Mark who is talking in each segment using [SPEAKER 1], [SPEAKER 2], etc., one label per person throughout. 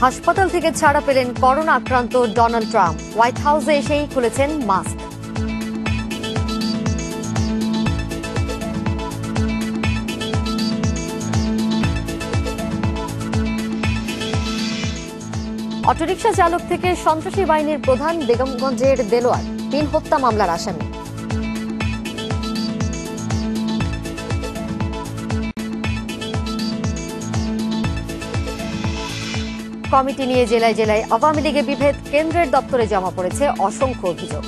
[SPEAKER 1] হাসপাতাল থেকে ছাড়া পেলেন করোনা আক্রান্ত ডোনাল্ড ট্রাম্প। হোয়াইট হাউসে এসেই খুলেছেন মাস্ক। অটোরিকশা চালক থেকে সন্ত্রাসী বাহিনীর প্রধান বেগমগঞ্জের দেলোয়ার ৩ হত্যা মামলার আসামি। কমিটি নিয়ে জেলায় জেলায় আওয়ামী লীগের বিভেদ, কেন্দ্রের দপ্তরে জমা পড়েছে অসংখ্য অভিযোগ।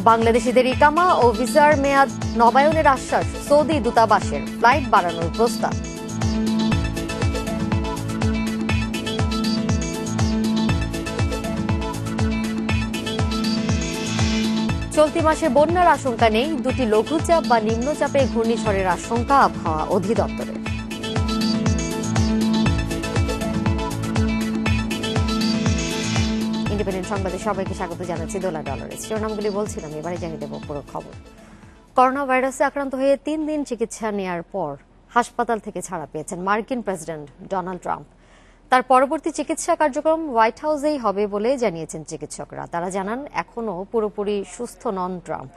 [SPEAKER 1] বাংলাদেশিদের ইকামা ও ভিসার মেয়াদ নবায়নের আশ্বাস সৌদি দূতাবাসের, ফ্লাইট বাড়ানোর প্রস্তাব। চলতি মাসে বন্যার আশঙ্কা নেই, 2টি লঘুচাপ বা নিম্নচাপে ঘূর্ণিঝড়ের আশঙ্কা আবহাওয়া অধিদপ্তরের। ইন্ডিপেন্ডেন্ট সংবাদে সবাইকে স্বাগত জানাচ্ছি। দোলা ডলারের শিরোনামগুলি বলছিলাম, এবারে জানিয়ে দেব পুরো খবর। করোনা ভাইরাসে আক্রান্ত হয়ে 3 দিন চিকিৎসা নেয়ার পর হাসপাতাল থেকে ছাড়া পেয়েছেন মার্কিন প্রেসিডেন্ট ডোনাল্ড ট্রাম্প। তার পরবর্তী চিকিৎসা কার্যক্রম হোয়াইট হাউসেই হবে বলে জানিয়েছেন চিকিৎসকরা। তারা জানান, এখনও পুরোপুরি সুস্থ নন ট্রাম্প,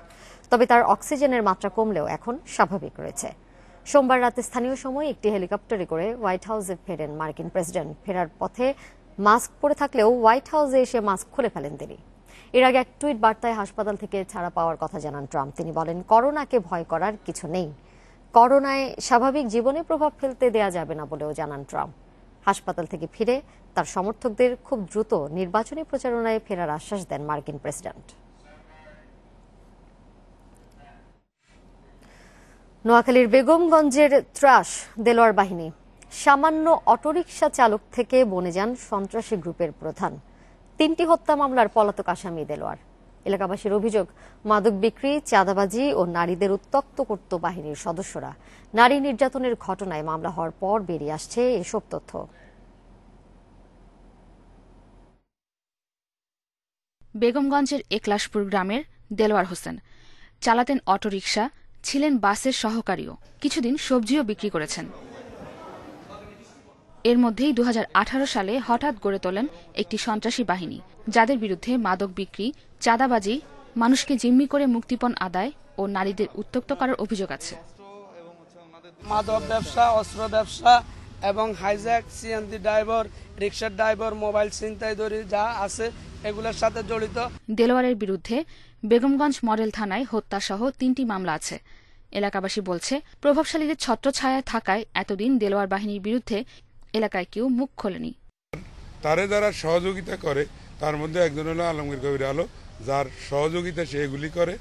[SPEAKER 1] তবে তার অক্সিজেনের মাত্রা কমলেও এখন স্বাভাবিক রয়েছে। সোমবার রাতে স্থানীয় সময় একটি হেলিকপ্টারে করে হোয়াইট হাউসে ফেরেন মার্কিন প্রেসিডেন্ট। ফেরার পথে মাস্ক পরে থাকলেও হোয়াইট হাউসে এসে মাস্ক খুলে ফেলেন তিনি। এর আগে এক টুইট বার্তায় হাসপাতাল থেকে ছাড়া পাওয়ার কথা জানান ট্রাম্প। তিনি বলেন, করোনাকে ভয় করার কিছু নেই, করোনায় স্বাভাবিক জীবনে প্রভাব ফেলতে দেয়া যাবে না বলেও জানান ট্রাম্প। হাসপাতাল থেকে ফিরে তার সমর্থকদের খুব দ্রুত নির্বাচনী প্রচারণায় ফেরার আশ্বাস দেন মার্কিন প্রেসিডেন্ট। নোয়াখালীর বেগমগঞ্জের ত্রাস দেলোয়ার বাহিনী। সামান্য অটোরিকশা চালক থেকে বনে যান সন্ত্রাসী গ্রুপের প্রধান। 3টি হত্যা মামলার পলাতক আসামি দেলোয়ার। এলাকাবাসীর অভিযোগ, মাদক বিক্রি, চাঁদাবাজি ও নারীদের উত্ত্যক্ত করত বাহিনীর সদস্যরা। নারী নির্যাতনের ঘটনায় মামলা হওয়ার পর বেরিয়ে আসছে এসব তথ্য।
[SPEAKER 2] বেগমগঞ্জের একলাশপুর গ্রামের দেলোয়ার হোসেন চালাতেন অটোরিকশা, ছিলেন বাসের সহকারীও, কিছুদিন সবজিও বিক্রি করেছেন। এর মধ্যেই 2018 সালে হঠাৎ গড়ে তোলেন একটি সন্ত্রাসী বাহিনী, যাদের বিরুদ্ধে মাদক বিক্রি, চাঁদাবাজি, মানুষকে জিম্মি করে মুক্তিপণ আদায় ও নারীদের উত্ত্যক্ত করার অভিযোগ আছে।
[SPEAKER 3] মাদক ব্যবসা, অস্ত্র ব্যবসা এবং হাইজ্যাক, সিএনজি ড্রাইভার, রিকশার ড্রাইভার, মোবাইল ছিনতাইকারী যা আছে এগুলোর সাথে জড়িত।
[SPEAKER 2] দেলোয়ারের বিরুদ্ধে বেগমগঞ্জ মডেল থানায় হত্যাসহ 3টি মামলা আছে। এলাকাবাসী বলছে, প্রভাবশালীদের ছত্রছায়ায় থাকায় এতদিন দেলোয়ার বাহিনীর বিরুদ্ধে এলাকায় কেউ মুখ খোলেনি।
[SPEAKER 4] তারে যারা সহযোগিতা করে তার মধ্যে একজন হলো আলমগীর কবির আলো, যার সহযোগিতা সে এগুলি করে।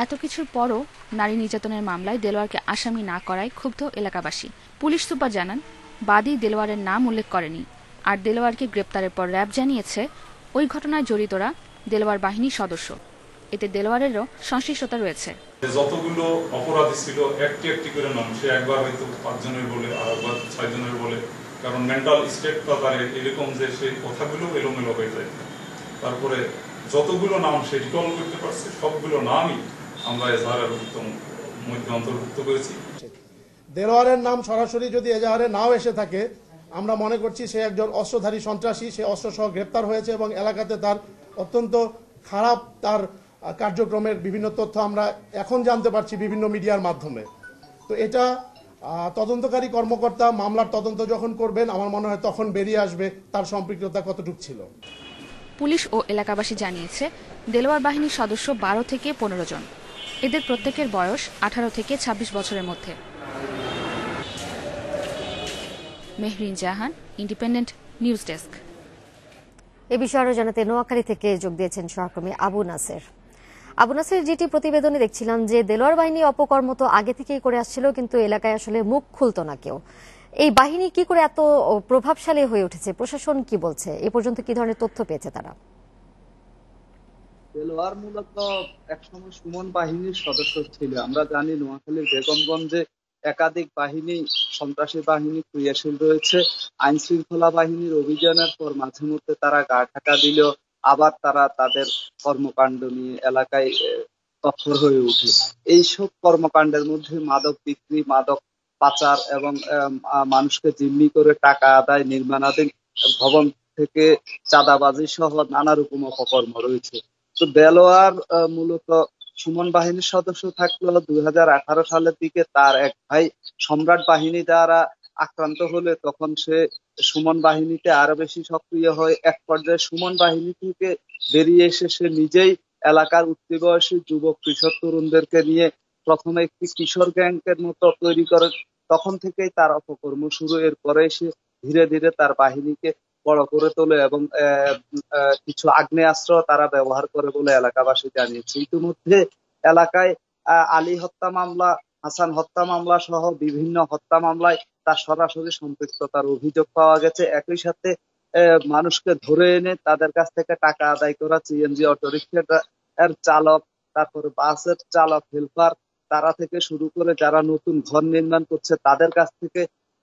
[SPEAKER 2] এত কিছুর পরও নারী নির্যাতনের মামলায় দেলোয়ারকে আসামি না করায় ক্ষুব্ধ এলাকাবাসী। পুলিশ সুপার জানান, বাদী দেলোয়ারের নাম উল্লেখ করেনি, আর দেলোয়ারকে গ্রেপ্তারের পর র্যাব জানিয়েছে ওই ঘটনায় জড়িতরা দেলোয়ার বাহিনীর সদস্য। এতে দেলোয়ারেরও সংশ্লিষ্টতা রয়েছে।
[SPEAKER 5] যতগুলো অপরাধী ছিল একটি একটি করে নাম, সে একবার হয়তো 5 জনের বলে, আর একবার 6 জনের বলে, কারণ মেন্টাল স্টেটটা তার এরকম যে সেই কথাগুলো এলোমেলো হয়ে যায়। তারপরে যতগুলো নাম সে রিকল করতে পারছে সবগুলো নামই আমরা এজাহারের মধ্যে অন্তর্ভুক্ত করেছি।
[SPEAKER 6] দেলোয়ারের নাম সরাসরি যদি এজাহারে নাও এসে থাকে, আমরা মনে করছি সে একজন অস্ত্রধারী সন্ত্রাসী, সে অস্ত্রসহ গ্রেপ্তার হয়েছে এবং এলাকাতে তার অত্যন্ত খারাপ তার কার্যক্রমের বিভিন্ন তথ্য আমরা এখন জানতে পারছি বিভিন্ন মিডিয়ার মাধ্যমে। তো এটা তদন্তকারী কর্মকর্তা মামলার তদন্ত যখন করবেন, আমার মনে হয় তখন বেরিয়ে আসবে তার সম্পৃক্ততা কতটুকু ছিল।
[SPEAKER 2] পুলিশ ও এলাকাবাসী জানিয়েছে, দেলোয়ার বাহিনীর সদস্য 12 থেকে 15 জন। এদের প্রত্যেকের বয়স 18 থেকে 26 বছরের মধ্যে। মেহরিন জাহান, ইন্ডিপেন্ডেন্ট নিউজ ডেস্ক।
[SPEAKER 1] এ বিষয়ে আরো জানাতে নোয়াখালী থেকে যোগ দিয়েছেন সহকর্মী আবু নাসের। আবু নাসের, যেটি প্রতিবেদনে দেখছিলাম যে দেলোয়ার বাহিনী অপকর্ম তো আগে থেকেই করে আসছিল, কিন্তু এলাকায় আসলে মুখ খুলতো না কেউ। এই বাহিনী কি করে এত প্রভাবশালী হয়ে উঠেছে? প্রশাসন কি বলছে? এ পর্যন্ত কি ধরনের তথ্য পেয়েছে তারা?
[SPEAKER 7] দেলোয়ার মূলত একসময় সুমন বাহিনীর সদস্য ছিল। আমরা জানি নোয়াখালীর বেগমগঞ্জে একাধিক বাহিনী, সন্ত্রাসী বাহিনী ক্রিয়াশীল রয়েছে। আইন শৃঙ্খলা বাহিনীর অভিযানের পর মাঝে মধ্যে তারা গা ঢাকা দিলেও আবার তারা তাদের কর্মকাণ্ড নিয়ে এলাকায় তৎপর হয়ে ওঠে। এইসব কর্মকাণ্ডের মধ্যে মাদক বিক্রি, মাদক পাচার এবং মানুষকে জিম্মি করে টাকা আদায়, নির্মাণাধীন ভবন থেকে চাঁদাবাজি সহ নানা রকম অপকর্ম রয়েছে। তো দেলোয়ার মূলত সুমন বাহিনীর সদস্য থাকলেও 2018 সালের দিকে তার এক ভাই সম্রাট বাহিনী দ্বারা আক্রান্ত হলে তখন সে সুমন বাহিনীতে আরো বেশি সক্রিয় হয়। এক পর্যায়ে সুমন বাহিনী থেকে বেরিয়ে এসে সে নিজেই এলাকার উঠতি বয়সী যুবক কিশোর তরুণদেরকে নিয়ে প্রথমে একটি কিশোর গ্যাংকের মতো তৈরি করে। তখন থেকেই তার অপকর্ম শুরু। এরপরে সে ধীরে ধীরে তার বাহিনীকে বড় করে তোলে এবং কিছু আগ্নেয়াস্ত্র তারা ব্যবহার করে বলে এলাকাবাসী জানিয়েছে। ইতিমধ্যে এলাকায় আলী হত্যা মামলা, হাসান হত্যা মামলা সহ বিভিন্ন হত্যা মামলায় তার সরাসরি সম্পৃক্ততার অভিযোগ পাওয়া গেছে। একই সাথে মানুষকে ধরে এনে তাদের কাছ থেকে টাকা আদায় করা, সিএনজি অটোরিকশার চালক, তারপরে বাসের চালক, হেল্পার, তারা থেকে শুরু করে যারা নতুন ঘর নির্মাণ করছে তাদের কাছ থেকে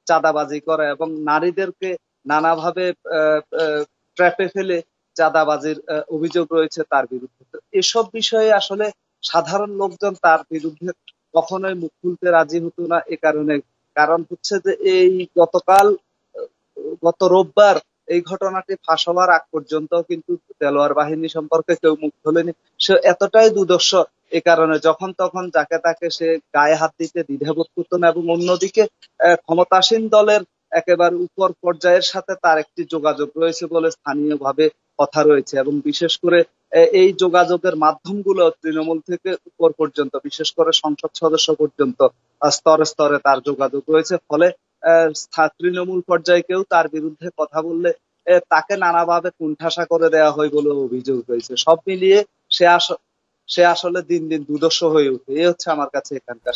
[SPEAKER 7] চাঁদাবাজি করা এবং নারীদেরকে নানাভাবে ট্র্যাপে ফেলে চাঁদাবাজির অভিযোগ রয়েছে তার বিরুদ্ধে। এসব বিষয়ে আসলে সাধারণ লোকজন তার বিরুদ্ধে কখনোই মুখ খুলতে রাজি হতো না। এ কারণ হচ্ছে যে এই গত রোববার এই ঘটনাটি ফাঁস হওয়ার আগ পর্যন্ত কিন্তু দেলোয়ার বাহিনী সম্পর্কে কেউ মুখ খোলেনি। সে এতটাই দুর্দর্শ, এ কারণে যখন তখন যাকে তাকে সে গায়ে হাত দিতে দ্বিধাবোধ করতো না। এবং অন্যদিকে ক্ষমতাসীন দলের একেবারে উপর পর্যায়ের সাথে তার একটি যোগাযোগ রয়েছে বলে স্থানীয়ভাবে কথা রয়েছে এবং বিশেষ করে এই যোগাযোগের মাধ্যমগুলো তৃণমূল থেকে উপর পর্যন্ত, বিশেষ করে সংসদ সদস্য পর্যন্ত স্তরে স্তরে তার যোগাযোগ রয়েছে। ফলে তৃণমূল পর্যায়ে কেউ তার বিরুদ্ধে কথা বললে তাকে নানাভাবে কুণ্ঠাসা করে দেওয়া হয় বলে অভিযোগ রয়েছে। সব মিলিয়ে সে আসলে দিন দিন দুর্দর্শ হয়ে ওঠে। এই হচ্ছে আমার কাছে এখানকার।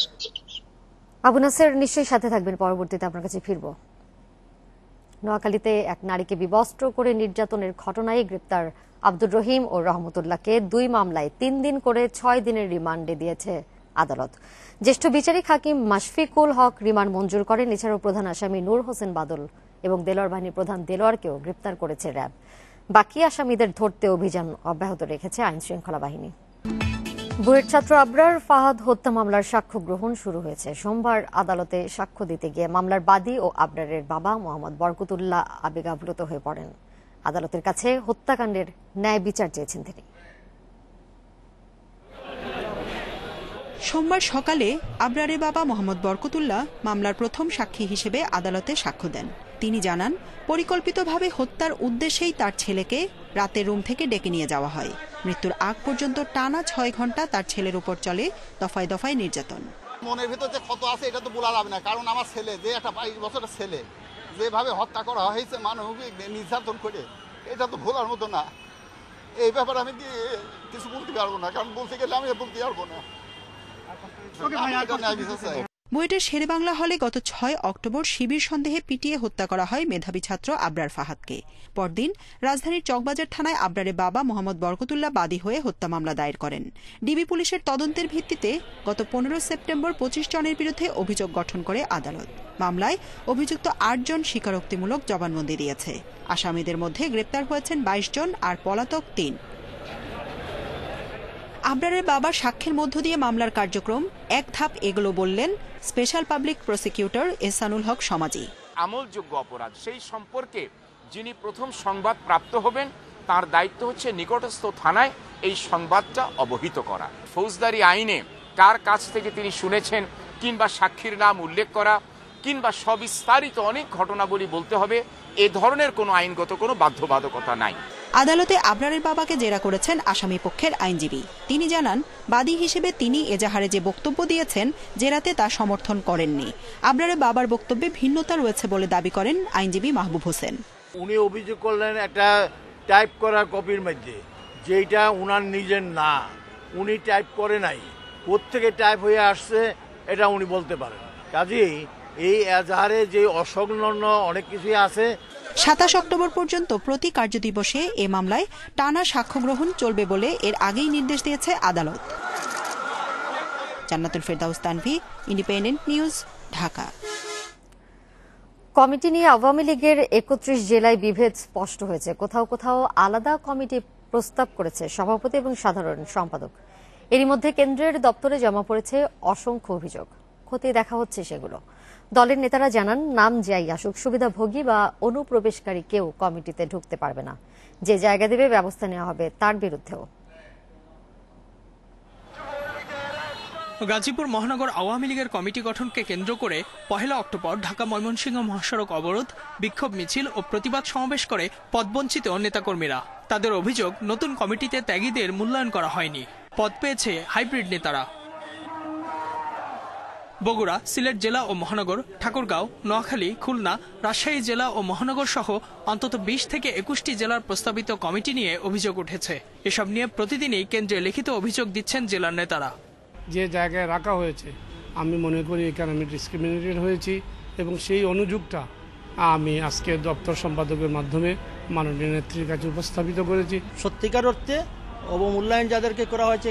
[SPEAKER 1] আবু নাসের নিশ্চয়ই সাথে থাকবেন, পরবর্তীতে আপনার কাছে ফিরব। নোয়াখালীতে এক নারীকে বিবস্ত্র করে নির্যাতনের ঘটনায় গ্রেপ্তার আব্দুর রহিম ও রহমতুল্লাহকে 2 মামলায় 3 দিন করে 6 দিনের রিমান্ডে দিয়েছে আদালত। জ্যেষ্ঠ বিচারিক হাকিম মাশফিকুল হক রিমান্ড মঞ্জুর করেন। এছাড়াও প্রধান আসামি নূর হোসেন বাদল এবং দেলোয়ার বাহিনীর প্রধান দেলোয়ারকেও গ্রেপ্তার করেছে র্যাব। বাকি আসামিদের ধরতে অভিযান অব্যাহত রেখেছে আইন শৃঙ্খলা বাহিনী। বুয়েট ছাত্র আবরার ফাহাদ হত্যা মামলার সাক্ষ্য গ্রহণ শুরু হয়েছে। সোমবার আদালতে সাক্ষ্য দিতে গিয়ে মামলার বাদী ও আবরারের বাবা মোহাম্মদ বরকতুল্লাহ আবেগাপ্লুত হয়ে পড়েন। আদালতের কাছে হত্যাকাণ্ডের ন্যায় বিচার চেয়েছেন তিনি।
[SPEAKER 8] সোমবার সকালে আবরারের বাবা মোহাম্মদ বরকতুল্লাহ মামলার প্রথম সাক্ষী হিসেবে আদালতে সাক্ষ্য দেন। তিনি জানান, পরিকল্পিতভাবে হত্যার উদ্দেশ্যেই তার ছেলেকে রাতে রুম থেকে ডেকে নিয়ে যাওয়া হয়। মৃত্যুর আগ পর্যন্ত টানা 6 ঘন্টা তার ছেলের উপর চলে দফায় দফায় নির্যাতন।
[SPEAKER 9] মনের ভিতর যে ক্ষত আছে এটা তো বলা যাবে না, কারণ আমার ছেলে যে একটা 22 বছরের ছেলে যেভাবে হত্যা করা হয়েছে মানবিক নির্যাতন করে, এটা তো ভোলার মতো না। এই ব্যাপারে আমি কিছু বলতে পারবো না, কারণ বলতে গেলে আমি বলতে পারবো না।
[SPEAKER 8] বুয়েটের শেরেবাংলা হলে গত 6 অক্টোবর শিবির সন্দেহে পিটিয়ে হত্যা করা হয় মেধাবী ছাত্র আবরার ফাহাদকে। পরদিন রাজধানীর চকবাজার থানায় আবরারের বাবা মোহাম্মদ বরকতুল্লাহ বাদী হয়ে হত্যা মামলা দায়ের করেন। ডিবি পুলিশের তদন্তের ভিত্তিতে গত 15 সেপ্টেম্বর 25 জনের বিরুদ্ধে অভিযোগ গঠন করে আদালত। মামলায় অভিযুক্ত 8 জন স্বীকারোক্তিমূলক জবানবন্দি দিয়েছে। আসামিদের মধ্যে গ্রেপ্তার হয়েছেন 22 জন আর পলাতক 3। আবরারের বাবার সাক্ষ্যের মধ্য দিয়ে মামলার কার্যক্রম এক ধাপ এগুলো বললেন স্পেশাল পাবলিক প্রসিকিউটর এহসানুল হক সমাজি।
[SPEAKER 10] আমলযোগ্য অপরাধ সেই সম্পর্কে যিনি প্রথম সংবাদ প্রাপ্ত হবেন তার দায়িত্ব হচ্ছে নিকটস্থ থানায় এই সংবাদটা অবহিত করা। ফৌজদারি আইনে কার কাছ থেকে তিনি শুনেছেন কিংবা সাক্ষীর নাম উল্লেখ করা কিংবা সবিস্তারিত অনেক ঘটনাবলী বলতে হবে, এ ধরনের কোনো আইনগত কোনো বাধ্যবাধকতা নাই।
[SPEAKER 8] আদালতে আবরারের বাবাকে জেরা করেছেন আসামি পক্ষের আইনজীবী। তিনি জানান, বাদী হিসেবে তিনি এজাহারে যে বক্তব্য দিয়েছেন জেরাতে তা সমর্থন করেননি। আবরারের বাবার বক্তব্যে ভিন্নতা রয়েছে বলে দাবি করেন আইনজীবী মাহবুব হোসেন।
[SPEAKER 11] উনি অভিযোগ করলেন একটা টাইপ করা কপির মধ্যে, যেটা উনার নিজের না, উনি টাইপ করে নাই, কোত্থেকে টাইপ হয়ে আসছে এটা উনি বলতে পারেন। কাজেই এই এজাহারে যে অসংলগ্ন অনেক কিছুই আছে।
[SPEAKER 8] 27 অক্টোবর পর্যন্ত প্রতি কার্যদিবসে এ মামলায় টানা সাক্ষ্য গ্রহণ চলবে বলে এর আগেই নির্দেশ দিয়েছে আদালত। জান্নাতুল ফেরদাউস Tanvi, independent news, Dhaka.
[SPEAKER 1] Committee নিয়ে আওয়ামী লীগের 31 জেলায় বিভেদ স্পষ্ট হয়েছে। কোথাও কোথাও আলাদা কমিটি প্রস্তাব করেছে সভাপতি এবং সাধারণ সম্পাদক। এরই মধ্যে কেন্দ্রের দপ্তরে জমা পড়েছে অসংখ্য অভিযোগ, খতিয়ে দেখা হচ্ছে সেগুলো। দলের নেতারা জানান, নাম যাই আসুক, সুবিধাভোগী বা অনুপ্রবেশকারী কেউ কমিটিতে ঢুকতে পারবে না। যে জায়গা দেবে ব্যবস্থা নেওয়া হবে তার বিরুদ্ধেও।
[SPEAKER 12] গাজীপুর মহানগর আওয়ামী লীগের কমিটি গঠনকে কেন্দ্র করে 1 অক্টোবর ঢাকা ময়মনসিংহ মহাসড়ক অবরোধ, বিক্ষোভ মিছিল ও প্রতিবাদ সমাবেশ করে পদবঞ্চিত নেতাকর্মীরা। তাদের অভিযোগ, নতুন কমিটিতে ত্যাগীদের মূল্যায়ন করা হয়নি। পদ পেয়েছে হাইব্রিড নেতারা। বগুড়া, সিলেট জেলা ও মহানগর, ঠাকুরগাঁও, নোয়াখালী, খুলনা, রাজশাহী জেলা ও মহানগর সহ অন্তত 20 থেকে 21টি জেলার প্রস্তাবিত কমিটি নিয়ে অভিযোগ উঠেছে। এসব নিয়ে প্রতিদিনই কেন্দ্রে লিখিত অভিযোগ দিচ্ছেন জেলার নেতারা।
[SPEAKER 13] যে জায়গায় রাখা হয়েছে আমি মনে করি এখানে আমি ডিসক্রিমিনেটেড হয়েছি, এবং সেই অনুযোগটা আমি আজকে দপ্তর সম্পাদকের মাধ্যমে মাননীয় নেত্রীর কাছে উপস্থাপিত করেছি।
[SPEAKER 14] সত্যিকার অর্থে অবমূল্যায়ন যাদেরকে করা হয়েছে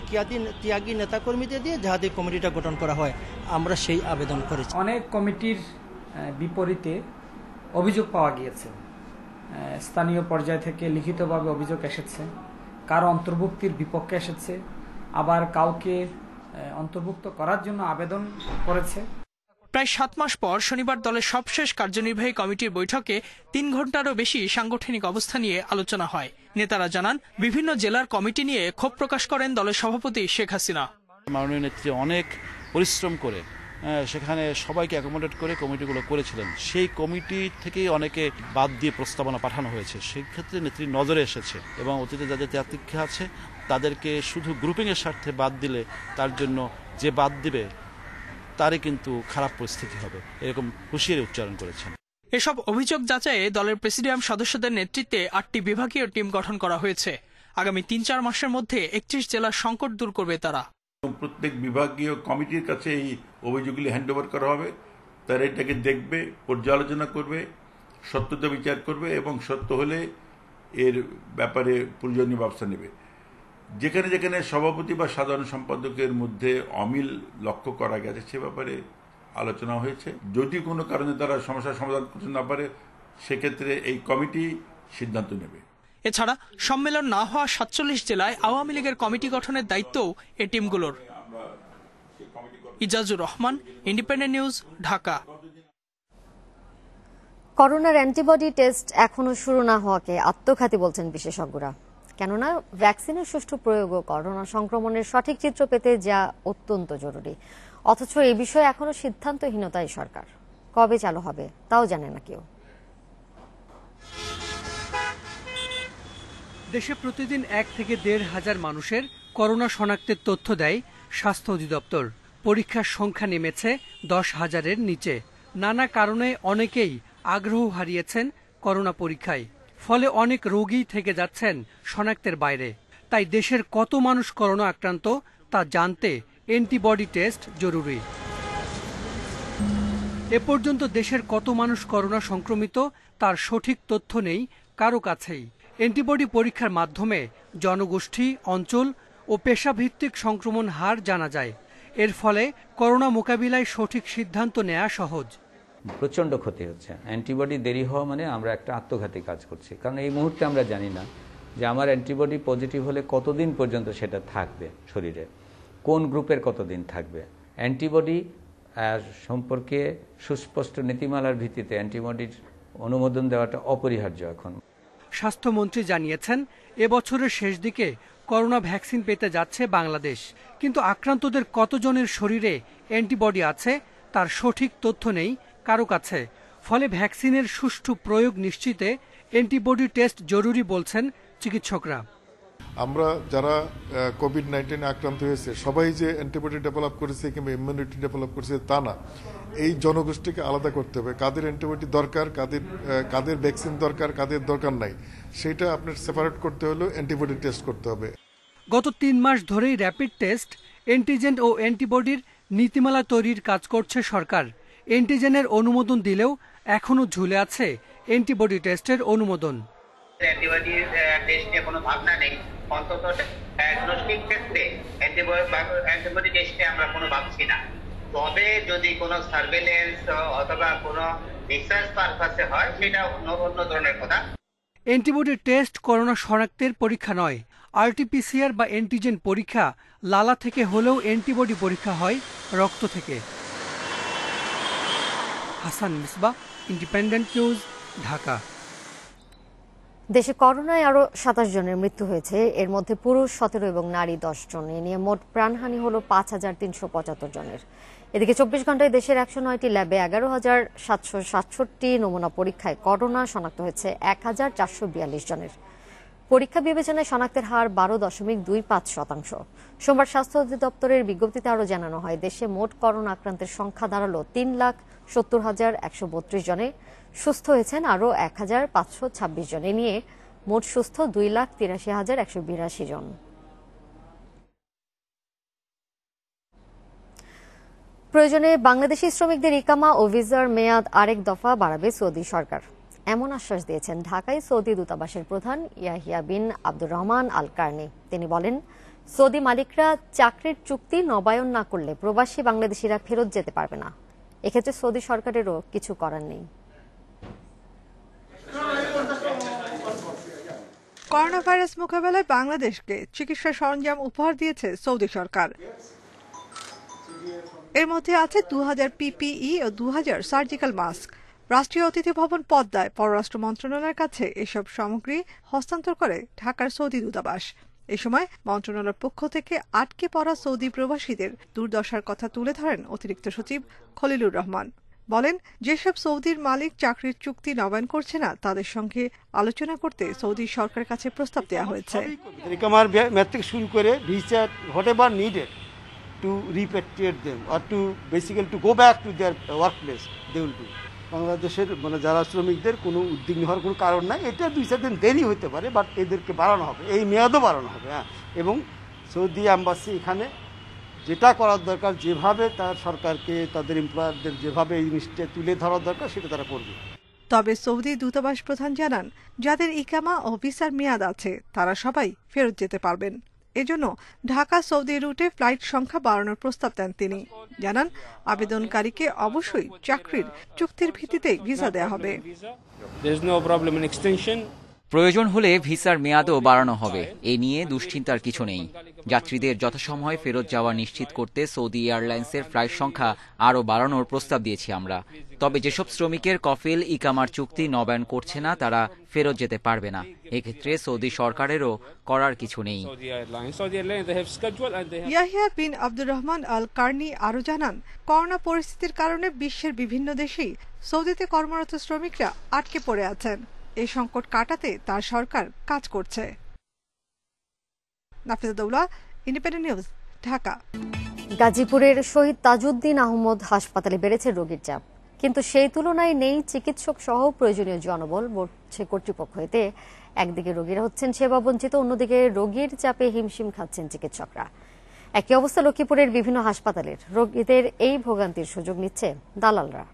[SPEAKER 14] ত্যাগী নেতাকর্মীদের দিয়ে যাহাতে কমিটিটা গঠন করা হয়, আমরা সেই আবেদন করেছি।
[SPEAKER 15] অনেক কমিটির বিপরীতে অভিযোগ পাওয়া গিয়েছে, স্থানীয় পর্যায় থেকে লিখিতভাবে অভিযোগ এসেছে, কারো অন্তর্ভুক্তির বিপক্ষে এসেছে, আবার কাউকে অন্তর্ভুক্ত করার জন্য আবেদন করেছে।
[SPEAKER 12] প্রায় 7 মাস পর শনিবার দলের সবশেষ কার্যনির্বাহী কমিটির বৈঠকে 3 ঘন্টারও বেশি সাংগঠনিক অবস্থা নিয়ে আলোচনা হয়। নেতারা জানান, বিভিন্ন জেলার কমিটি নিয়ে ক্ষোভ প্রকাশ করেন দলের সভাপতি শেখ হাসিনা।
[SPEAKER 16] মাননীয় নেত্রী অনেক পরিশ্রম করে সেখানে সবাইকে অ্যাকোমোডেট করে কমিটিগুলো করেছিলেন। সেই কমিটি থেকেই অনেকে বাদ দিয়ে প্রস্তাবনা পাঠানো হয়েছে। সেই ক্ষেত্রে নেত্রীর নজরে এসেছে এবং অতীতে যাদের ত্যাগদীক্ষা আছে তাদেরকে শুধু গ্রুপিংয়ের স্বার্থে বাদ দিলে তার জন্য যে বাদ দিবে তারই কিন্তু খারাপ পরিস্থিতি হবে, এরকম হুঁশিয়ারি উচ্চারণ করেছেন।
[SPEAKER 12] এসব অভিযোগ যাচাইয়ে দলের প্রেসিডিয়াম সদস্যদের নেতৃত্বে 8টি বিভাগীয় টিম গঠন করা হয়েছে। আগামী 3-4 মাসের মধ্যে 31 জেলার সংকট দূর করবে তারা।
[SPEAKER 17] প্রত্যেক বিভাগীয় কমিটির কাছে এই অভিযোগগুলি হ্যান্ডওভার করা হবে। তারা এটাকে দেখবে, পর্যালোচনা করবে, সত্যতা বিচার করবে এবং সত্য হলে এর ব্যাপারে প্রয়োজনীয় ব্যবস্থা নেবে। যেখানে যেখানে সভাপতি বা সাধারণ সম্পাদকের মধ্যে অমিল লক্ষ্য করা গেছে সে ব্যাপারে আলোচনা হয়েছে। যদি কোনো কারণে তারা সমস্যার সমাধান করতে না পারে সেক্ষেত্রে এই কমিটি সিদ্ধান্ত নেবে।
[SPEAKER 12] এছাড়া সম্মেলন না হওয়া 47 জেলায় আওয়ামী লীগের কমিটি গঠনের দায়িত্বও এই টিমগুলোর। Ijazur Rahman, independent news, Dhaka.
[SPEAKER 1] করোনার অ্যান্টিবডি টেস্ট এখনো শুরু না হওয়াকে আত্মঘাতী বলছেন বিশেষজ্ঞরা। কেননা ভ্যাকসিনের সুষ্ঠু প্রয়োগ ও করোনা সংক্রমণের সঠিক চিত্র পেতে যা অত্যন্ত জরুরি। অথচ এই বিষয়ে এখনো সিদ্ধান্তহীনতাই সরকার। কবে চালু হবে তাও জানে না কেউ।
[SPEAKER 18] দেশে প্রতিদিন 1 থেকে 1.5 হাজার মানুষের করোনা শনাক্তের তথ্য দেয় স্বাস্থ্য অধিদপ্তর। পরীক্ষার সংখ্যা নেমেছে 10,000-এর নিচে। নানা কারণে অনেকেই আগ্রহ হারিয়েছেন করোনা পরীক্ষায়। ফলে অনেক রোগী থেকে যাচ্ছেন শনাক্তের বাইরে। তাই দেশের কত মানুষ করোনা আক্রান্ত তা জানতে অ্যান্টিবডি টেস্ট জরুরি। এ পর্যন্ত দেশের কত মানুষ করোনা সংক্রমিত তার সঠিক তথ্য নেই কারো কাছেই। অ্যান্টিবডি পরীক্ষার মাধ্যমে জনগোষ্ঠী, অঞ্চল ও পেশাভিত্তিক সংক্রমণ হার জানা যায়। এর ফলে করোনা মোকাবিলায় সঠিক সিদ্ধান্ত নেওয়া সহজ।
[SPEAKER 19] প্রচণ্ড ক্ষতি হচ্ছে। অ্যান্টিবডি দেরি হওয়া মানে আমরা একটা আত্মঘাতী কাজ করছি, কারণ এই মুহূর্তে আমরা জানি না যে আমার অ্যান্টিবডি পজিটিভ হলে কতদিন পর্যন্ত সেটা থাকবে শরীরে, কোন গ্রুপের কতদিন থাকবে। অ্যান্টিবডি সম্পর্কে সুস্পষ্ট নীতিমালার ভিত্তিতে অ্যান্টিবডির অনুমোদন দেওয়াটা অপরিহার্য। এখন
[SPEAKER 18] স্বাস্থ্যমন্ত্রী জানিয়েছেন, এবছরের শেষ দিকে করোনা ভ্যাকসিন পেতে যাচ্ছে বাংলাদেশ। কিন্তু আক্রান্তদের কতজনের শরীরে অ্যান্টিবডি আছে তার সঠিক তথ্য নেই কারো কাছে। ফলে ভ্যাকসিনের সুষ্ঠু প্রয়োগ নিশ্চিতে অ্যান্টিবডি টেস্ট জরুরি বলছেন চিকিৎসকরা।
[SPEAKER 20] আমরা যারা কোভিড-19 আক্রান্ত হয়েছে সবাই যে অ্যান্টিবডি ডেভেলপ করেছে কিংবা ইমিউনিটি ডেভেলপ করেছে তা না। এই জনগোষ্ঠীকে আলাদা করতে হবে, কাদের অ্যান্টিবডি দরকার, কাদের ভ্যাকসিন দরকার, কাদের দরকার নাই, সেটা আপনার সেপারেট করতে হলেও অ্যান্টিবডি টেস্ট করতে হবে।
[SPEAKER 18] গত 3 মাস ধরেই র্যাপিড টেস্ট, অ্যান্টিজেন ও অ্যান্টিবডির নীতিমালা তৈরির কাজ করছে সরকার। অ্যান্টিজেনের অনুমোদন দিলেও এখনো ঝুলে আছে অ্যান্টিবডি টেস্টের অনুমোদন।
[SPEAKER 21] অ্যান্টিবডি টেস্ট নিয়ে কোনো ভাবনা নেই, অন্তত ডায়াগনস্টিক ক্ষেত্রে অ্যান্টিবডি টেস্টে আমরা কোনো ভাবছি না। তবে যদি কোনো সার্ভেলেন্স অথবা কোনো রিসার্চ পারপাসে হয় সেটা অন্য ধরনের কথা।
[SPEAKER 18] অ্যান্টিবডি টেস্ট করোনা শনাক্তের পরীক্ষা নয়, আরটিপিসিআর বা অ্যান্টিজেন পরীক্ষা লালা থেকে হলেও অ্যান্টিবডি পরীক্ষা হয় রক্ত থেকে। Hasan Misbah, independent news, Dhaka.
[SPEAKER 1] দেশে করোনায় আরো 27 জনের মৃত্যু হয়েছে, এর মধ্যে পুরুষ 17 এবং নারী 10 জন। এ নিয়ে মোট প্রাণহানি হল 5375 জনের। এদিকে 24 ঘন্টায় দেশের 109টি ল্যাবে 11,767 নমুনা পরীক্ষায় করোনা শনাক্ত হয়েছে 1442 জনের। পরীক্ষা বিবেচনায় শনাক্তের হার 12.25%। সোমবার স্বাস্থ্য অধিদপ্তরের বিজ্ঞপ্তিতে আরও জানানো হয়, দেশে মোট করোনা আক্রান্তের সংখ্যা দাঁড়ালো 3,70,132 জনে। সুস্থ হয়েছেন আরও 1,526 জন। এ নিয়ে মোট সুস্থ 2,83,182 জন। প্রয়োজনে বাংলাদেশি শ্রমিকদের ইকামা ও ভিসার মেয়াদ আরেক দফা বাড়াবে সৌদি সরকার, এমন আশ্বাস দিয়েছেন ঢাকায় সৌদি দূতাবাসের প্রধান ইয়াহিয়া বিন আব্দুর রহমান আল কার্নি। তিনি বলেন, সৌদি মালিকরা চাকরির চুক্তি নবায়ন না করলে প্রবাসী বাংলাদেশিরা ফেরত যেতে পারবে না। এক্ষেত্রে সৌদি সরকারেরও কিছু করার নেই।
[SPEAKER 3] করোনা ভাইরাস মোকাবেলায় বাংলাদেশকে চিকিৎসা সরঞ্জাম উপহার দিয়েছে সৌদি সরকার। এর মধ্যে আছে 2000 পিপিই ও 2000 সার্জিক্যাল মাস্ক। রাষ্ট্রীয় অতিথি ভবন পদ্মায় পররাষ্ট্র মন্ত্রণালয়ের কাছে এসব সামগ্রী হস্তান্তর করে ঢাকার সৌদি দূতাবাস। এ সময় মন্ত্রণালয়ের পক্ষ থেকে আটকে পড়া সৌদি প্রবাসীদের দুর্দশার কথা তুলে ধরেন অতিরিক্ত সচিব খলিলুর রহমান। বলেন, যেসব সৌদির মালিক চাকরির চুক্তি নবায়ন করছে না তাদের সঙ্গে আলোচনা করতে সৌদি সরকারের কাছে প্রস্তাব দেওয়া হয়েছে।
[SPEAKER 22] রিকভার ম্যাথ থেকে শুরু করে visa whatever needed to repatriate them or to basically to go back to their workplace they will do. বাংলাদেশের যারা শ্রমিকদের কোনো উদ্বিগ্ন হওয়ার কোনো কারণ নাই। এটা 2-4 দিন দেরি হতে পারে, বাট এদেরকে বাড়ানো হবে, এই মেয়াদও বাড়ানো হবে। এবং সৌদি অ্যাম্বাসি এখানে যেটা করার দরকার, যেভাবে তার সরকারকে তাদের এমপ্লয়ারদের যেভাবে এই জিনিসটা তুলে ধরার দরকার সেটা তারা করবে।
[SPEAKER 3] তবে সৌদি দূতাবাস প্রধান জানান, যাদের ইকামা ও ভিসার মেয়াদ আছে তারা সবাই ফেরত যেতে পারবেন। এজন্য ঢাকা সৌদি রুটে ফ্লাইট সংখ্যা বাড়ানোর প্রস্তাব দেন তিনি। জানান, আবেদনকারীকে অবশ্যই চাকরির চুক্তির ভিত্তিতে ভিসা দেওয়া হবে।
[SPEAKER 23] প্রয়োজন হলে ভিসার মেয়াদও বাড়ানো হবে, এ নিয়ে দুশ্চিন্তার কিছু নেই। যাত্রীদের যথাসময়ে ফেরত যাওয়া নিশ্চিত করতে সৌদি এয়ারলাইন্সের ফ্লাইট সংখ্যা আরও বাড়ানোর প্রস্তাব দিয়েছি আমরা। তবে যেসব শ্রমিকের কফিল ইকামার চুক্তি নবায়ন করছে না তারা ফেরত যেতে পারবে না। এক্ষেত্রে সৌদি সরকারেরও করার কিছু নেই।
[SPEAKER 3] ইয়াহিয়া বিন আব্দুর রহমান আল কার্নি আরও জানান, করোনা পরিস্থিতির কারণে বিশ্বের বিভিন্ন দেশেই সৌদিতে কর্মরত শ্রমিকরা আটকে পড়ে আছেন। এই সংকট কাটাতে তার সরকার কাজ করছে। Nafiza Daula, independent news, Dhaka.
[SPEAKER 1] গাজীপুরের শহীদ তাজউদ্দিন আহমদ হাসপাতালে বেড়েছে রোগীর চাপ, কিন্তু সেই তুলনায় নেই চিকিৎসক সহ প্রয়োজনীয় জনবল, বলছে কর্তৃপক্ষ। এতে একদিকে রোগীরা হচ্ছেন সেবা বঞ্চিত, অন্যদিকে রোগীর চাপে হিমশিম খাচ্ছেন চিকিৎসকরা। একই অবস্থা লক্ষ্মীপুরের বিভিন্ন হাসপাতালের। রোগীদের এই ভোগান্তির সুযোগ নিচ্ছে দালালরা।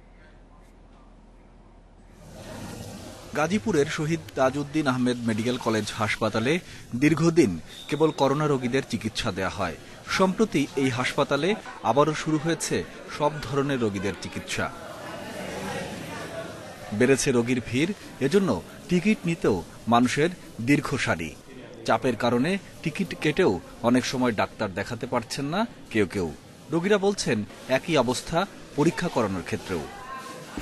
[SPEAKER 24] গাজীপুরের শহীদ তাজউদ্দিন আহমেদ মেডিকেল কলেজ হাসপাতালে দীর্ঘদিন কেবল করোনা রোগীদের চিকিৎসা দেয়া হয়। সম্প্রতি এই হাসপাতালে আবারও শুরু হয়েছে সব ধরনের রোগীদের চিকিৎসা। বেড়েছে রোগীর ভিড়, এজন্য টিকিট নিতেও মানুষের দীর্ঘ সারি। চাপের কারণে টিকিট কেটেও অনেক সময় ডাক্তার দেখাতে পারছেন না কেউ কেউ। রোগীরা বলছেন একই অবস্থা পরীক্ষা করানোর ক্ষেত্রেও।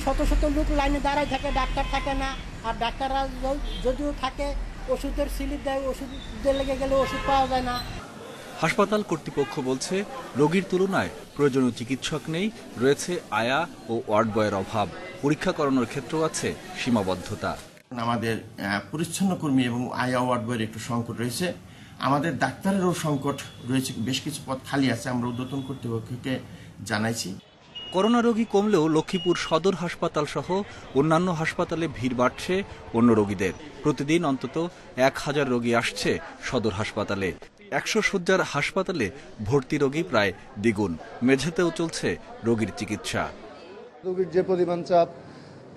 [SPEAKER 25] শত শত লোক লাইনে দাঁড়ায় থাকে, ডাক্তার থাকে না। আর ডাক্তাররা যদিও থাকে, ওষুধের স্লিপ দেয়, ওষুধ লেগে গেলে ওষুধ পাওয়া যায় না।
[SPEAKER 24] হাসপাতাল কর্তৃপক্ষ বলছে রোগীর তুলনায় প্রয়োজনীয় চিকিৎসক নেই, রয়েছে আয়া ও ওয়ার্ড বয়ের অভাব। পরীক্ষা করানোর ক্ষেত্রেও আছে সীমাবদ্ধতা।
[SPEAKER 26] আমাদের পরিচ্ছন্ন কর্মী এবং আয়া ওয়ার্ড বয়ের একটু সংকট রয়েছে। আমাদের ডাক্তারেরও সংকট রয়েছে, বেশ কিছু পদ খালি আছে, আমরা ঊর্ধ্বতন কর্তৃপক্ষকে জানাইছি।
[SPEAKER 24] করোনা রোগী কমলেও লক্ষ্মীপুর সদর হাসপাতাল সহ অন্যান্য হাসপাতালে ভিড় বাড়ছে অন্য রোগীদের। প্রতিদিন অন্তত 1000 রোগী আসছে সদর হাসপাতালে। 100 শয্যার হাসপাতালে ভর্তি রোগী প্রায় দ্বিগুণ। মেঝেতেও চলছে রোগীর চিকিৎসা।
[SPEAKER 27] রোগীর যে পরিমাণ চাপ,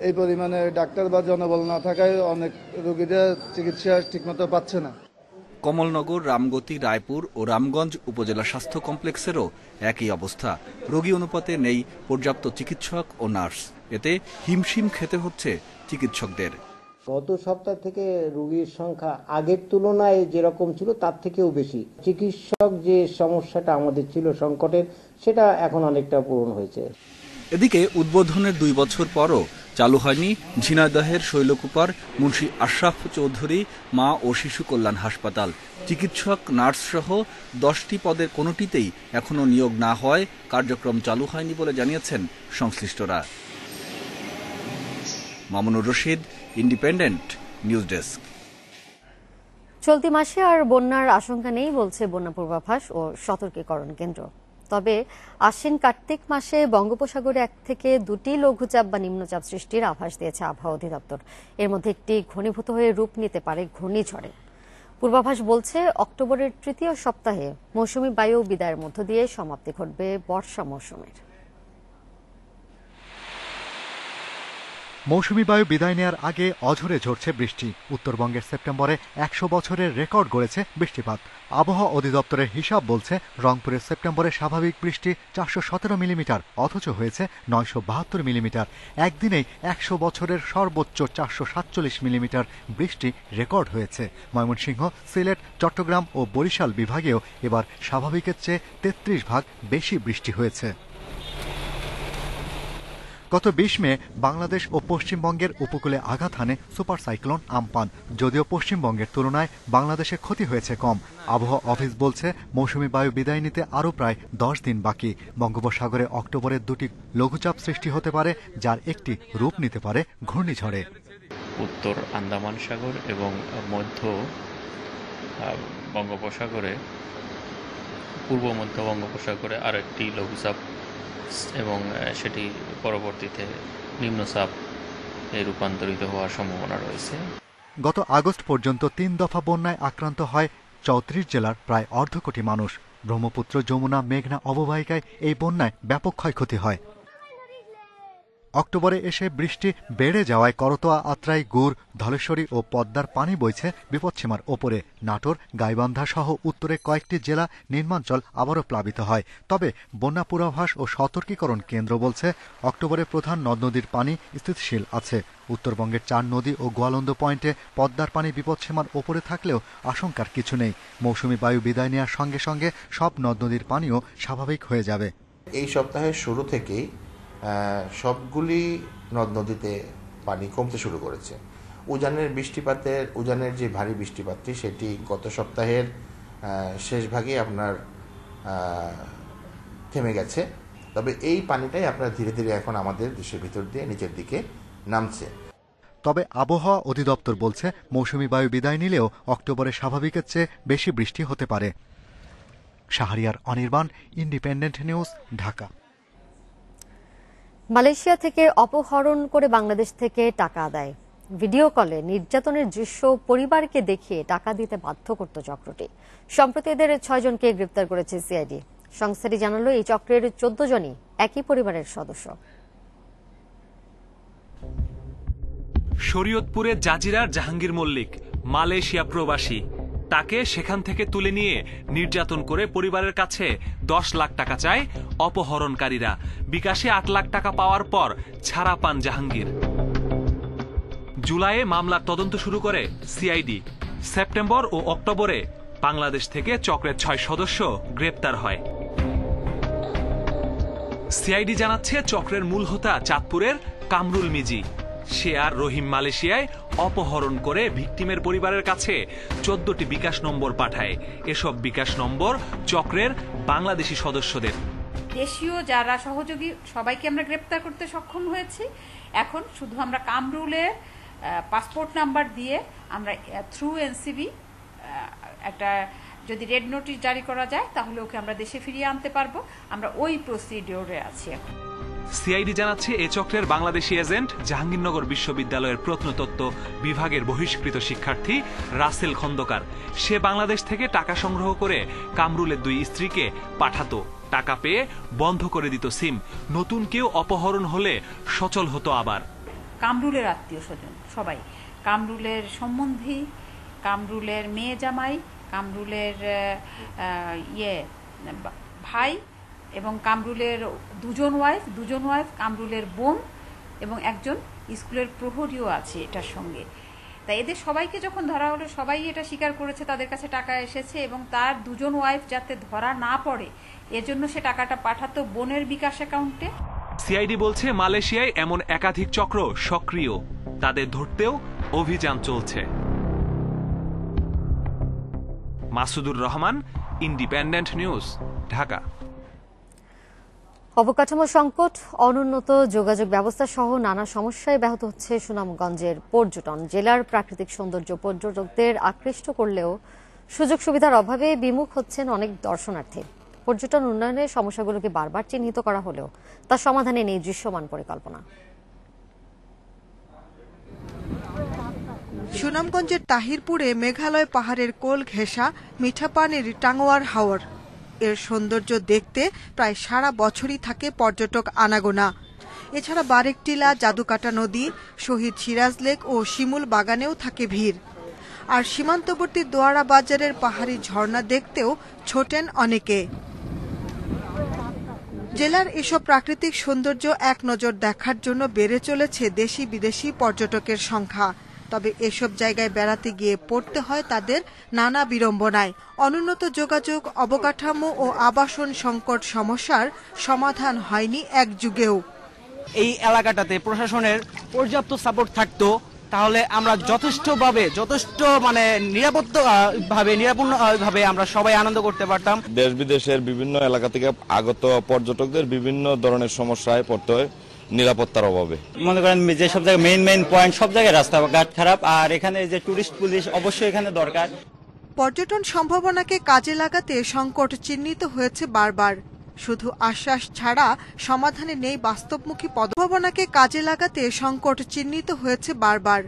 [SPEAKER 27] এই পরিমাণে ডাক্তার বা জনবল না থাকায় অনেক রোগীরা চিকিৎসা ঠিকমতো পাচ্ছে না।
[SPEAKER 24] কমলনগর, রামগতি, রায়পুর ও রামগঞ্জ উপজেলা স্বাস্থ্য কমপ্লেক্সেরও একই অবস্থা। রোগী অনুপাতে নেই পর্যাপ্ত চিকিৎসক ও নার্স। এতে হিমশিম খেতে হচ্ছে চিকিৎসকদের।
[SPEAKER 2] গত সপ্তাহ থেকে রোগীর সংখ্যা আগের তুলনায় যেরকম ছিল তার থেকেও বেশি। চিকিৎসক যে সমস্যাটা আমাদের ছিল সংকটের, সেটা এখন অনেকটা পূরণ হয়েছে।
[SPEAKER 24] এদিকে উদ্বোধনের 2 বছর পরও চালু হয়নি ঝিনাইদহের শৈলকুপার মুন্সি আশরাফ চৌধুরী মা ও শিশু কল্যাণ হাসপাতাল। চিকিৎসক, নার্স সহ 10টি পদের কোনোটিতেই এখনো নিয়োগ না হওয়ায় কার্যক্রম চালু হয়নি বলে জানিয়েছেন সংশ্লিষ্টরা। Mamunur Rashid, independent news desk.
[SPEAKER 1] চলতি মাসে আর বন্যার আশঙ্কা নেই বলছে বন্যা পূর্বাভাস ও সতর্কীকরণ কেন্দ্র। তবে আশ্বিন কার্তিক মাসে বঙ্গোপসাগরে 1 থেকে 2টি লঘুচাপ বা নিম্নচাপ সৃষ্টির আভাস দিয়েছে আবহাওয়া অধিদপ্তর। এর মধ্যে একটি ঘনীভূত হয়ে রূপ নিতে পারে ঘূর্ণিঝড়ে। পূর্বাভাস বলছে অক্টোবরের 3য় সপ্তাহে মৌসুমী বায়ু বিদায়ের মধ্য দিয়ে সমাপ্তি ঘটবে বর্ষা মৌসুমের।
[SPEAKER 4] মৌসুমী বায়ু বিদায় নেয়ার আগে অঝরে ঝরছে বৃষ্টি। উত্তরবঙ্গের সেপ্টেম্বরে 100 বছরের রেকর্ড গড়েছে বৃষ্টিপাত। আবহাওয়া অধিদপ্তরের হিসাব বলছে রংপুরের সেপ্টেম্বরে স্বাভাবিক বৃষ্টি 417 মিলিমিটার, অথচ হয়েছে 972 মিলিমিটার। একদিনেই 100 বছরের সর্বোচ্চ 447 মিলিমিটার বৃষ্টি রেকর্ড হয়েছে। ময়মনসিংহ, সিলেট, চট্টগ্রাম ও বরিশাল বিভাগেও এবার স্বাভাবিকের চেয়ে 33 ভাগ বেশি বৃষ্টি হয়েছে। গত 20 মে বাংলাদেশ ও পশ্চিমবঙ্গের উপকূলে আঘাত হানে সুপার সাইক্লোন আম্পান। যদিও পশ্চিমবঙ্গের তুলনায় বাংলাদেশে ক্ষতি হয়েছে কম। আবহাওয়া অফিস বলছে মৌসুমী বায়ু বিদায় নিতে আরও প্রায় 10 দিন বাকি। বঙ্গোপসাগরে অক্টোবরে 2টি লঘুচাপ সৃষ্টি হতে পারে, যার একটি রূপ নিতে পারে ঘূর্ণিঝড়ে।
[SPEAKER 5] উত্তর আন্দামান সাগর এবং মধ্য বঙ্গোপসাগরে, পূর্ব মধ্য বঙ্গোপসাগরে আরেকটি লঘুচাপ এবং সেটি পরবর্তীতে নিম্নচাপ রূপান্তরিত হওয়ার সম্ভাবনা রয়েছে।
[SPEAKER 4] গত আগস্ট পর্যন্ত 3 দফা বন্যায় আক্রান্ত হয় 34 জেলার প্রায় 1/2 কোটি মানুষ। ব্রহ্মপুত্র, যমুনা, মেঘনা অববাহিকায় এই বন্যায় ব্যাপক ক্ষয়ক্ষতি হয়। অক্টোবরে এসে বৃষ্টি বেড়ে যাওয়ায় করতোয়া, আত্রাই, গুড়, ধলেশ্বরী ও পদ্মার পানি বইছে বিপদসীমার ওপরে। নাটোর, গাইবান্ধা সহ উত্তরে কয়েকটি জেলা নিম্নাঞ্চল আবারও প্লাবিত হয়। তবে বন্যা পূর্বাভাস ও সতর্কীকরণ কেন্দ্র বলছে অক্টোবরে প্রধান নদ নদীর পানি স্থিতিশীল আছে। উত্তরবঙ্গের 4 নদী ও গোয়ালন্দ পয়েন্টে পদ্মার পানি বিপদসীমার ওপরে থাকলেও আশঙ্কার কিছু নেই। মৌসুমী বায়ু বিদায় নেওয়ার সঙ্গে সঙ্গে সব নদ নদীর পানিও স্বাভাবিক হয়ে যাবে।
[SPEAKER 6] এই সপ্তাহের শুরু থেকেই সবগুলি নদ নদীতে পানি কমতে শুরু করেছে। উজানের যে ভারী বৃষ্টিপাতটি সেটি গত সপ্তাহের শেষ ভাগে আপনার থেমে গেছে। তবে এই পানিটাই আপনার ধীরে ধীরে এখন আমাদের দেশের ভিতর দিয়ে নিচের দিকে নামছে।
[SPEAKER 4] তবে আবহাওয়া অধিদপ্তর বলছে মৌসুমী বায়ু বিদায় নিলেও অক্টোবরে স্বাভাবিকের চেয়ে বেশি বৃষ্টি হতে পারে। Shahriar Anirban, independent news, Dhaka.
[SPEAKER 1] Malaysia থেকে অপহরণ করে বাংলাদেশ থেকে টাকা আদায়, ভিডিও কলে নির্যাতনের দৃশ্য পরিবারকে দেখিয়ে টাকা দিতে বাধ্য করত চক্রটি। সম্প্রতি এদের 6 জনকে গ্রেপ্তার করেছে সিআইডি। সংস্থাটি জানালো এই চক্রের 14 জনই একই পরিবারের সদস্য।
[SPEAKER 7] শরীয়তপুরে জাজিরার জাহাঙ্গীর মল্লিক মালয়েশিয়া প্রবাসী। তাকে সেখান থেকে তুলে নিয়ে নির্যাতন করে পরিবারের কাছে 10 লাখ টাকা চায় অপহরণকারীরা। বিকাশে 8 লাখ টাকা পাওয়ার পর ছাড়া পান জাহাঙ্গীর। জুলাইয়ে মামলার তদন্ত শুরু করে সিআইডি। সেপ্টেম্বর ও অক্টোবরে বাংলাদেশ থেকে চক্রের 6 সদস্য গ্রেপ্তার হয়। সিআইডি জানাচ্ছে চক্রের মূল হোতা চাঁদপুরের কামরুল মিজি। সে আর রহিম মালয়েশিয়ায় অপহরণ করে ভিকটিমের পরিবারের কাছে 14টি বিকাশ নম্বর পাঠায়। এসব বিকাশ নম্বর চক্রের বাংলাদেশি সদস্যদের।
[SPEAKER 9] দেশীয় যারা সহযোগী সবাইকে আমরা গ্রেপ্তার করতে সক্ষম হয়েছি। এখন শুধু আমরা কামরুলের পাসপোর্ট নাম্বার দিয়ে আমরা থ্রু এনসিবি একটা যদি রেড নোটিশ জারি করা যায় তাহলে ওকে আমরা দেশে ফিরিয়ে আনতে পারবো। আমরা ওই প্রসিডিওরে আছি এখন।
[SPEAKER 7] সিআইডি জানাচ্ছে এ চক্রের বাংলাদেশি এজেন্ট জাহাঙ্গীরনগর বিশ্ববিদ্যালয়ের প্রত্নতত্ত্ব বিভাগের বহিষ্কৃত শিক্ষার্থী রাসেল খন্দকার। সে বাংলাদেশ থেকে টাকা সংগ্রহ করে কামরুলের 2 স্ত্রীকে পাঠাতো। টাকা পেয়ে বন্ধ করে দিত সিম। নতুন কেউ অপহরণ হলে সচল হতো আবার।
[SPEAKER 9] কামরুলের আত্মীয় স্বজন সবাই, কামরুলের সম্বন্ধী, কামরুলের মেয়ে জামাই, কামরুলের ভাই এবং কামরুলের দুজন ওয়াইফ, কামরুলের বোন এবং একজন স্কুলের প্রহরীও আছে এটার সঙ্গে। তাই এদের সবাইকে যখন ধরা হলো সবাই এটা স্বীকার করেছে তাদের কাছে টাকা এসেছে এবং তার দুজন ওয়াইফ যাতে ধরা না পড়ে এজন্য সে টাকাটা পাঠাতো বোনের বিকাশ অ্যাকাউন্টে।
[SPEAKER 7] সিআইডি বলছে মালয়েশিয়ায় এমন একাধিক চক্র সক্রিয়, তাদের ধরতেও অভিযান চলছে। Masudur Rahman, independent news, Dhaka.
[SPEAKER 1] অবকাঠামো সংকট, অনুন্নত যোগাযোগ ব্যবস্থা সহ নানা সমস্যায় ব্যাহত হচ্ছে সুনামগঞ্জের পর্যটন। জেলার প্রাকৃতিক সৌন্দর্য পর্যটকদের আকৃষ্ট করলেও সুযোগ সুবিধার অভাবে বিমুখ হচ্ছেন অনেক দর্শনার্থী। পর্যটন উন্নয়নের সমস্যাগুলোকে বারবার চিহ্নিত করা হলেও তার সমাধানে নেই দৃশ্যমান পরিকল্পনা।
[SPEAKER 3] সুনামগঞ্জের তাহিরপুরে মেঘালয় পাহাড়ের কোল ঘেঁষা মিঠা পানির টাঙ্গুয়ার হাওর। এর সৌন্দর্য দেখতে প্রায় সারা বছরই থাকে পর্যটক আনাগোনা। এছাড়া বারেকটিলা, জাদুকাটা নদী, শহীদ সিরাজ লেক ও শিমুল বাগানেও থাকে ভিড়। আর সীমান্তবর্তী দোয়ারা বাজারের পাহাড়ি ঝর্ণা দেখতেও ছোটেন অনেকে। জেলার এসব প্রাকৃতিক সৌন্দর্য এক নজর দেখার জন্য বেড়ে চলেছে দেশি বিদেশি পর্যটকের সংখ্যা। তবে এসব জায়গায় বেড়াতে গিয়ে পড়তে হয় তাদের নানা বিড়ম্বনায়। অনুন্নত যোগাযোগ, অবকাঠামো ও আবাসন সংকট সমস্যার সমাধান হয়নি এক যুগেও।
[SPEAKER 8] এই এলাকাটাতে প্রশাসনের পর্যাপ্ত সাপোর্ট থাকতো তাহলে আমরা যথেষ্ট নিরাপত্তাভাবে আমরা সবাই আনন্দ করতে পারতাম।
[SPEAKER 10] দেশ বিদেশের বিভিন্ন এলাকা থেকে আগত পর্যটকদের বিভিন্ন ধরনের সমস্যায় পড়তে হয় নিরাপত্তার অভাবে।
[SPEAKER 11] মনে করেন যে সব জায়গায় মেইন পয়েন্ট সব জায়গায় রাস্তাঘাট খারাপ, আর এখানে যে টুরিস্ট পুলিশ অবশ্যই এখানে দরকার।
[SPEAKER 3] পর্যটন সম্ভাবনাকে কাজে লাগাতে সংকট চিহ্নিত হয়েছে বারবার। শুধু আশ্বাস ছাড়া সমাধানে নেই বাস্তবমুখী পদক্ষেপকে কাজে লাগাতে সংকট চিহ্নিত হয়েছে বারবার।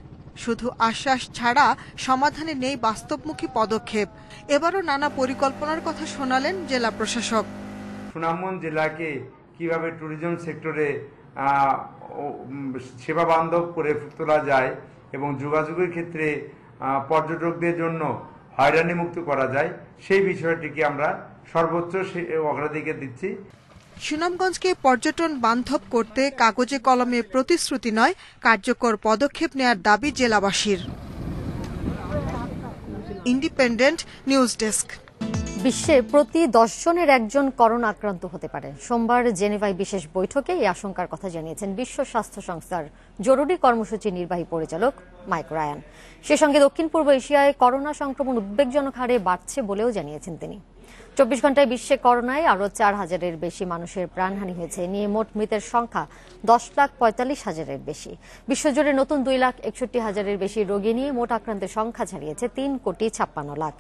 [SPEAKER 3] শুধু আশ্বাস ছাড়া সমাধানে নেই বাস্তবমুখী পদক্ষেপ। এবারও নানা পরিকল্পনার কথা শোনালেন জেলা প্রশাসক।
[SPEAKER 13] সুনামগঞ্জ জেলাকে কিভাবে ট্যুরিজম সেক্টরে সেবা বান্ধব করে তোলা যায় এবং যোগাযোগের ক্ষেত্রে পর্যটকদের জন্য হয়রানি মুক্ত করা যায় সেই বিষয়টিকে আমরা সর্বোচ্চ অগ্রাধিকার দিচ্ছি।
[SPEAKER 3] সুনামগঞ্জকে পর্যটন বান্ধব করতে কাগজে কলমে প্রতিশ্রুতি নয়, কার্যকর পদক্ষেপ নেয়ার দাবি জেলাবাসীর। Independent news desk.
[SPEAKER 1] বিশ্বে প্রতি 10 জনের একজন করোনা আক্রান্ত হতে পারে। সোমবার জেনেভায় বিশেষ বৈঠকে এই আশঙ্কার কথা জানিয়েছেন বিশ্ব স্বাস্থ্য সংস্থার জরুরি কর্মসূচির নির্বাহী পরিচালক মাইক রায়ান। সে সঙ্গে দক্ষিণ পূর্ব এশিয়ায় করোনা সংক্রমণ উদ্বেগজনক হারে বাড়ছে বলেও জানিয়েছেন তিনি। 24 ঘন্টায় বিশ্বে করোনায় আরও 4,000-এর বেশি মানুষের প্রাণহানি হয়েছে। নিয়ে মোট মৃতের সংখ্যা 10,45,000-এর বেশি। বিশ্বজুড়ে নতুন 2,61,000-এর বেশি রোগী নিয়ে মোট আক্রান্তের সংখ্যা ছাড়িয়েছে 3,56,00,000।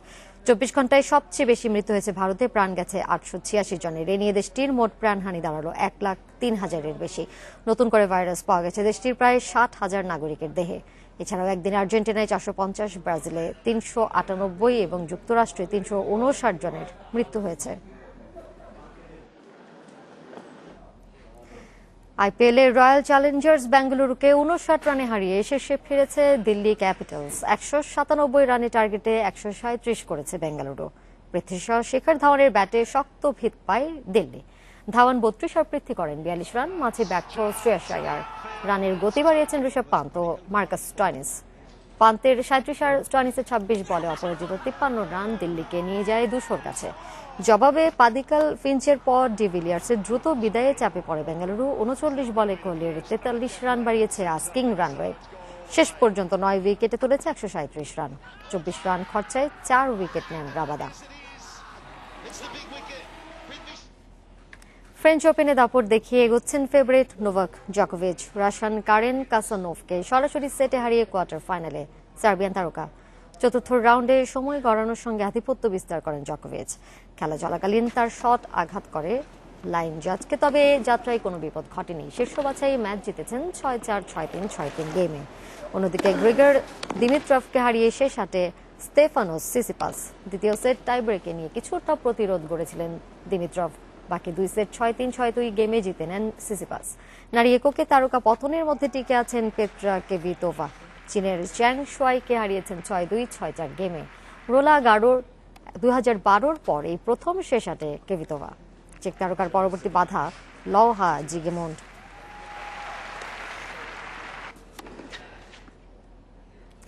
[SPEAKER 1] 24 ঘন্টায় সবচেয়ে বেশি মৃত্যু হয়েছে ভারতে, প্রাণ গেছে 886 জনের। এ নিয়ে দেশটির মোট প্রাণহানি দাঁড়ালো 1,03,000-এর বেশি। নতুন করে ভাইরাস পাওয়া গেছে দেশটির প্রায় 60,000 নাগরিকের দেহে। এছাড়াও একদিনে আর্জেন্টিনায় 450, ব্রাজিলে 398 এবং যুক্তরাষ্ট্রে 359 জনের মৃত্যু হয়েছে। আইপিএলে রয়্যাল চ্যালেঞ্জার্স বেঙ্গালুরুকে 59 রানে হারিয়ে শীর্ষে ফিরেছে দিল্লি ক্যাপিটালস। 197 রানে টার্গেটে 137 করেছে বেঙ্গালুরু। পৃথ্বী শাহ, শিখর ধাওয়ানের ব্যাটে শক্ত ভিত পায় দিল্লি। ধাওয়ান 32 আর পৃথ্বী করেন 42 রান। মাঝে ব্যর্থ শ্রেয়াস আয়ার। রানের গতি বাড়িয়েছেন ঋষভ পান্ত ও মার্কাস স্টয়নিস। পান্তের 37 আর স্টয়নিসের 26 বলে অপরাজিত 53 রান দিল্লিকে নিয়ে যায় 200-র কাছে। জবাবে পাদিকাল, ফিঞ্চের পর ডিভিলিয়ার্সের দ্রুত বিদায়ে চাপে পড়ে বেঙ্গালুরু। 39 বলে কোহলির 43 রান বাড়িয়েছে আস্কিং রান রেট। শেষ পর্যন্ত 9 উইকেটে তুলেছে 137 রান। 24 রান খরচায় 4 উইকেট নেন রাবাদা। ফ্রেঞ্চ ওপেনে দাপট দেখিয়ে এগোচ্ছেন ফেভারিট নোভাক জকোভিচ। রাশিয়ান কারেন কাসানোভকে সরাসরি সেটে হারিয়ে কোয়ার্টার ফাইনালে সার্বিয়ান তারকা। চতুর্থ রাউন্ডে সময় গড়ানোর সঙ্গে আধিপত্য বিস্তার করেন জকোভিচ। খেলা চলাকালীন তার শট আঘাত করে লাইন জাজকে, তবে যাত্রায় কোনো বিপদ ঘটেনি। শীর্ষ বাছাই ম্যাচ জিতেছেন 6-4, 6-3, 6-3 গেমে। অন্যদিকে গ্রিগর দিমিত্রভকে হারিয়ে শেষ আটে স্তেফানোস সিসিপাস। দ্বিতীয় সেট টাই ব্রেকে নিয়ে কিছুটা প্রতিরোধ গড়েছিলেন দিমিত্রভ। বাকি 2 সেট 6-3, 6-2 গেমে জিতে নেন সিসিপাস। নারী এককে তারকা পতনের মধ্যে টিকে আছেন পেট্রা কেভিতোভা। চীনের চ্যাং শুয়াইকে হারিয়েছেন 6-2, 6-4 গেমে। রোলা গারোর 2012-র পর এই প্রথম শেষ আটে কেভিতোভা। চেক তারকার পরবর্তী বাধা লওহা জিগেমন্ড।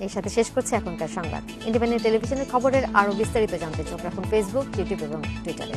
[SPEAKER 1] এর সাথে শেষ করছে এখনকার সংবাদ। ইন্ডিপেন্ডেন্ট টেলিভিশনের খবরের আরো বিস্তারিত জানতে চোখ রাখুন ফেসবুক, ইউটিউব এবং টুইটারে।